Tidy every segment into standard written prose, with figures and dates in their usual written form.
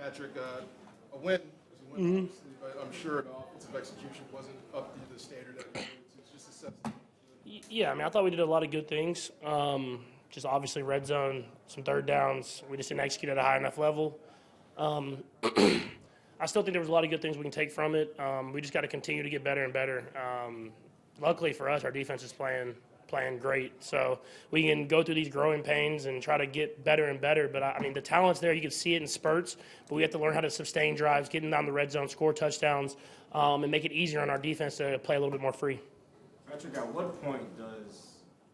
Patrick, a win is a win, obviously, but I'm sure the offensive execution wasn't up to the standard that it was. It's just assessed. Yeah, I mean, I thought we did a lot of good things. Just obviously red zone, some third downs. We just didn't execute at a high enough level. I still think there was a lot of good things we can take from it. We just got to continue to get better and better. Luckily for us, our defense is playing great. So we can go through these growing pains and try to get better and better. But, I mean, the talent's there. You can see it in spurts. But we have to learn how to sustain drives, get them down the red zone, score touchdowns, and make it easier on our defense to play a little bit more free. Patrick, at what point does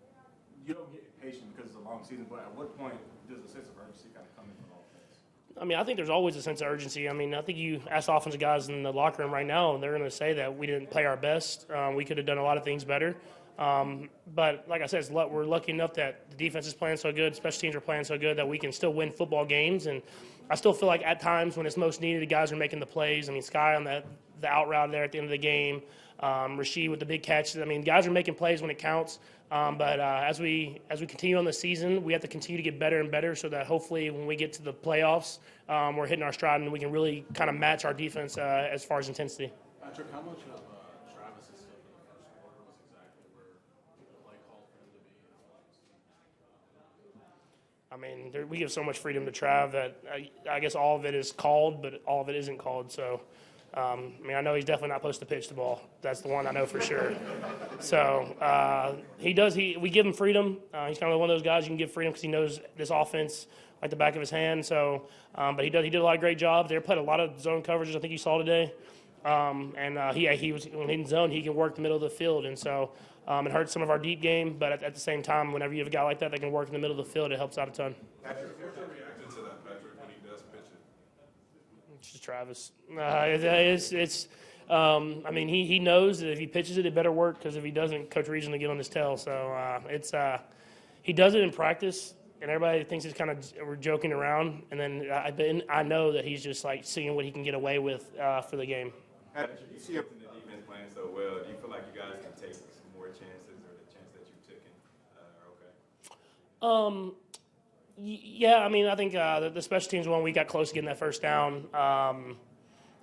– you don't get impatient because it's a long season, but at what point does a sense of urgency kind of come in from offense? I mean, I think there's always a sense of urgency. I mean, I think you ask offensive guys in the locker room right now, and they're going to say that we didn't play our best. We could have done a lot of things better. But like I said, we're lucky enough that the defense is playing so good, special teams are playing so good that we can still win football games. And I still feel like at times when it's most needed, the guys are making the plays. I mean, Sky on the out route there at the end of the game, Rasheed with the big catches. I mean, guys are making plays when it counts. But as we continue on the season, we have to continue to get better and better so that hopefully when we get to the playoffs, we're hitting our stride and we can really kind of match our defense as far as intensity. Patrick, how much of Travis's stuff in the first quarter was exactly where the play called for him to be? I mean, we give so much freedom to Trav that I guess all of it is called, but all of it isn't called. So, I mean, I know he's definitely not supposed to pitch the ball. That's the one I know for sure. So he does. We give him freedom. He's kind of one of those guys you can give freedom because he knows this offense like the back of his hand. So, but he did a lot of great jobs. They played a lot of zone coverages. I think you saw today. He was when in zone, he can work the middle of the field, and so it hurts some of our deep game. But at the same time, whenever you have a guy like that that can work in the middle of the field, it helps out a ton. Patrick, what's your reaction to that, Patrick, when he does pitch it? It's just Travis. I mean, he knows that if he pitches it, it better work because if he doesn't, Coach Regent will get on his tail. So he does it in practice, and everybody thinks it's kind of we're joking around. And then I know that he's just like seeing what he can get away with for the game. Patrick, you see up in the defense playing so well. Do you feel like you guys can take some more chances, or the chance that you've taken are okay? Yeah, I mean, I think the special teams one, we got close to getting that first down.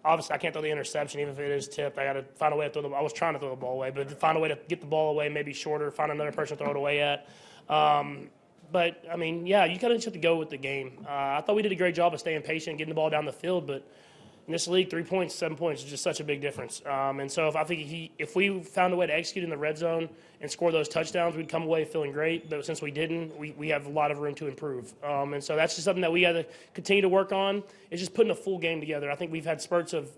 Obviously, I can't throw the interception, even if it is tipped. I got to find a way to throw the ball. I was trying to throw the ball away, but to find a way to get the ball away, maybe shorter, find another person to throw it away at. But, I mean, yeah, you kind of just have to go with the game. I thought we did a great job of staying patient, getting the ball down the field, but in this league, 3 points, 7 points is just such a big difference. And so if we found a way to execute in the red zone and score those touchdowns, we'd come away feeling great. But since we didn't, we have a lot of room to improve. And so that's just something that we got to continue to work on, is just putting a full game together. I think we've had spurts of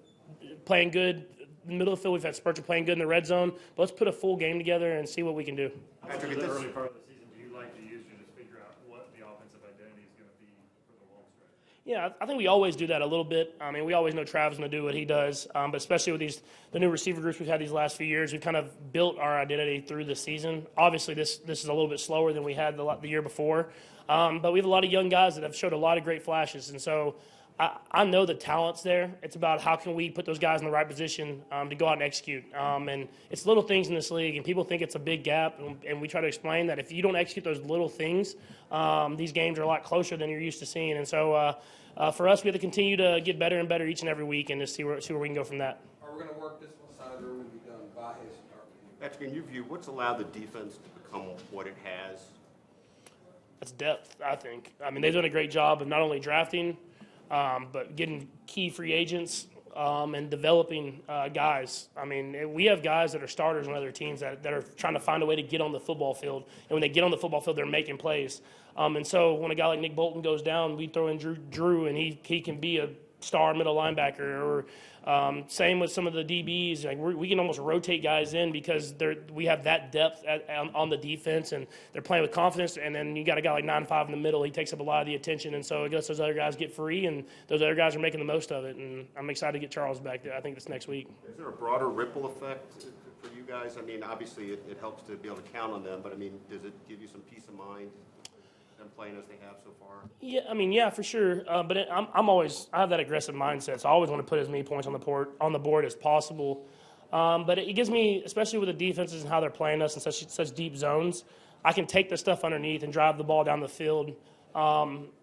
playing good in the middle of the field. We've had spurts of playing good in the red zone. But let's put a full game together and see what we can do. Patrick, In the early part of the season, do you like to use to just figure out what the offensive identity is going to be for the long stretch? Yeah, I think we always do that a little bit. I mean, we always know Travis going to do what he does, but especially with the new receiver groups we've had these last few years, we've kind of built our identity through the season. Obviously, this is a little bit slower than we had the year before, but we have a lot of young guys that have showed a lot of great flashes, and so I know the talent's there. It's about how can we put those guys in the right position to go out and execute. And it's little things in this league, and people think it's a big gap, and we try to explain that if you don't execute those little things, these games are a lot closer than you're used to seeing. And so for us, we have to continue to get better and better each and every week and just see where we can go from that. Are we going to work this one side of the room and be done by his start? Patrick, in your view, what's allowed the defense to become what it has? That's depth, I think. I mean, they've done a great job of not only drafting, but getting key free agents and developing guys. I mean, we have guys that are starters on other teams that are trying to find a way to get on the football field. And when they get on the football field, they're making plays. And so when a guy like Nick Bolton goes down, we throw in Drew and he can be a star middle linebacker. Or same with some of the DBs. Like we can almost rotate guys in because we have that depth on the defense, and they're playing with confidence. And then you got a guy like 9-5 in the middle. He takes up a lot of the attention, and so it lets those other guys get free, and those other guys are making the most of it. And I'm excited to get Charles back there. I think this next week. Is there a broader ripple effect for you guys? I mean, obviously it helps to be able to count on them, but I mean, does it give you some peace of mind? Them playing as they have so far? Yeah, I mean, yeah, for sure. But I have that aggressive mindset, so I always want to put as many points on the board as possible. But it gives me, especially with the defenses and how they're playing us in such deep zones, I can take the stuff underneath and drive the ball down the field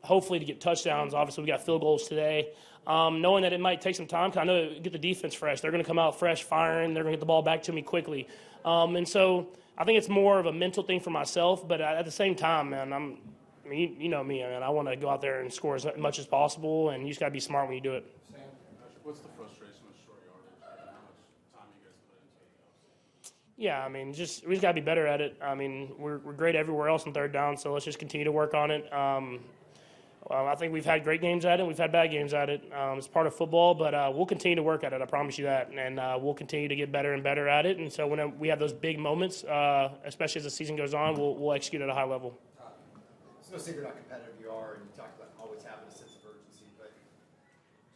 hopefully to get touchdowns. Obviously, we got field goals today. Knowing that it might take some time, because I know to get the defense fresh. They're going to come out fresh, firing. They're going to get the ball back to me quickly. And so I think it's more of a mental thing for myself. But at the same time, man, you know me, man. I want to go out there and score as much as possible, and you just got to be smart when you do it. What's the frustration with short yardage? How much time you guys put into it? Yeah, I mean, we just got to be better at it. I mean, we're great everywhere else on third down, so let's just continue to work on it. I think we've had great games at it. We've had bad games at it. It's part of football, but we'll continue to work at it. I promise you that, and we'll continue to get better and better at it. And so when we have those big moments, especially as the season goes on, we'll execute at a high level. It's no secret how competitive you are, and you talked about always having a sense of urgency, but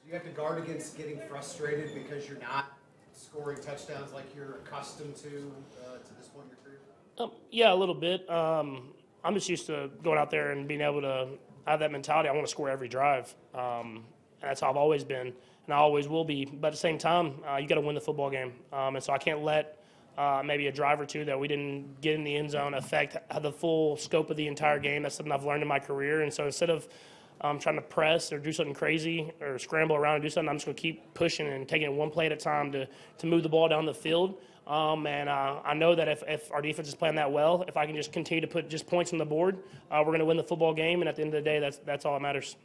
do you have to guard against getting frustrated because you're not scoring touchdowns like you're accustomed to this point in your career? Yeah, a little bit. I'm just used to going out there and being able to have that mentality. I want to score every drive. And that's how I've always been, and I always will be. But at the same time, you got to win the football game. And so I can't let maybe a drive or two that we didn't get in the end zone affect the full scope of the entire game. That's something I've learned in my career. And so instead of trying to press or do something crazy or scramble around and do something, I'm just going to keep pushing and taking it one play at a time to move the ball down the field. And I know that if our defense is playing that well, if I can just continue to put just points on the board, we're going to win the football game. And at the end of the day, that's all that matters.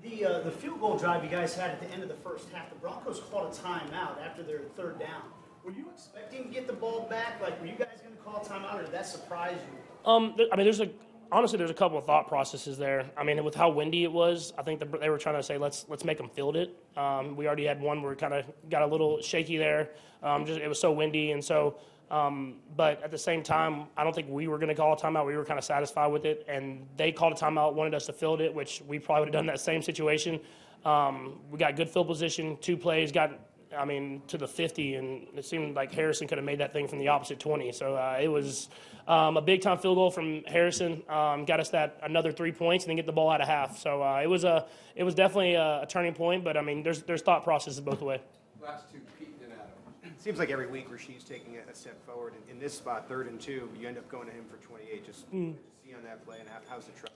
The field goal drive you guys had at the end of the first half, the Broncos called a timeout after their third down. Were you expecting to get the ball back? Like, were you guys going to call a timeout, or did that surprise you? I mean, honestly, there's a couple of thought processes there. I mean, with how windy it was, I think they were trying to say, let's make them field it. We already had one where we kind of got a little shaky there. It was so windy, and so. But at the same time, I don't think we were going to call a timeout. We were kind of satisfied with it, and they called a timeout, wanted us to field it, which we probably would have done that same situation. We got good field position, 2 plays, to the 50, and it seemed like Harrison could have made that thing from the opposite 20. So it was a big-time field goal from Harrison. Got us that another 3 points and then get the ball out of half. So it was definitely a turning point, but, I mean, there's thought processes both ways. Last two, Pete and Adam. It seems like every week Rasheed's taking a step forward. In this spot, 3rd and 2, you end up going to him for 28. Just see on that play, and how's the trust?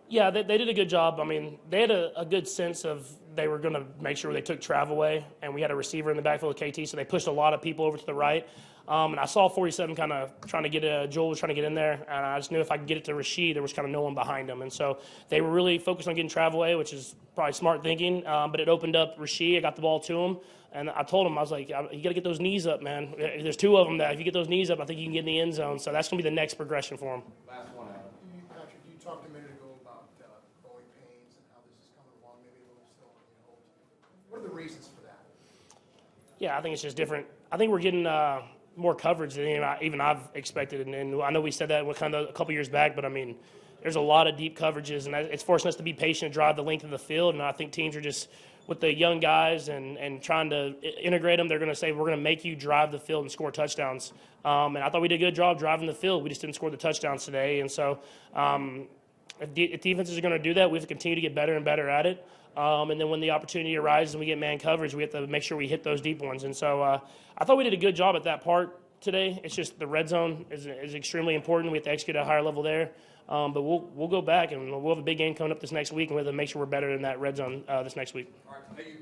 Yeah, they did a good job. I mean, they had a good sense of they were going to make sure they took Trav away, and we had a receiver in the backfield with KT, so they pushed a lot of people over to the right. And I saw 47 kind of trying to get Joel was trying to get in there, and I just knew if I could get it to Rasheed, there was kind of no one behind him. And so they were really focused on getting Trav away, which is probably smart thinking, but it opened up Rasheed. I got the ball to him, and I told him, I was like, you got to get those knees up, man. There's 2 of them that if you get those knees up, I think you can get in the end zone. So that's going to be the next progression for him. Last one, Adam. Patrick, you talked a minute ago about growing pains and how this is coming along, maybe a little still on. What are the reasons for that? Yeah, I think it's just different. I think we're getting more coverage than even I've expected. And I know we said that kind of a couple years back, but, I mean, there's a lot of deep coverages, and it's forcing us to be patient and drive the length of the field. And I think teams are just, with the young guys and trying to integrate them, they're going to say, we're going to make you drive the field and score touchdowns. And I thought we did a good job driving the field. We just didn't score the touchdowns today. And so if defenses are going to do that, we have to continue to get better and better at it. And then when the opportunity arises and we get man coverage, we have to make sure we hit those deep ones. And so I thought we did a good job at that part today. It's just the red zone is extremely important. We have to execute at a higher level there. But we'll go back, and we'll have a big game coming up this next week, and we have to make sure we're better in that red zone this next week. All right, thank you.